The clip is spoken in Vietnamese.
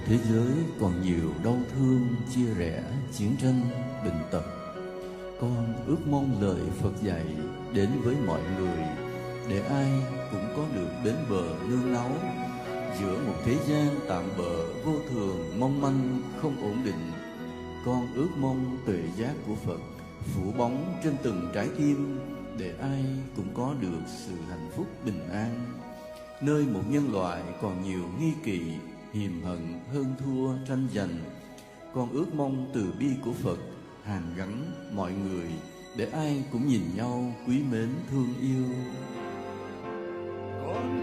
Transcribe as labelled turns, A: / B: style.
A: thế giới còn nhiều đau thương, chia rẽ, chiến tranh, bệnh tật, con ước mong lời Phật dạy đến với mọi người, để ai cũng có được bến bờ nương náu giữa một thế gian tạm bợ, vô thường, mong manh, không ổn định. Con ước mong tuệ giác của Phật phủ bóng trên từng trái tim, để ai cũng có được sự hạnh phúc bình an. Nơi một nhân loại còn nhiều nghi kỵ, hiềm hận, hơn thua, tranh giành, con ước mong từ bi của Phật hàn gắn mọi người, để ai cũng nhìn nhau quý mến thương yêu.
B: Con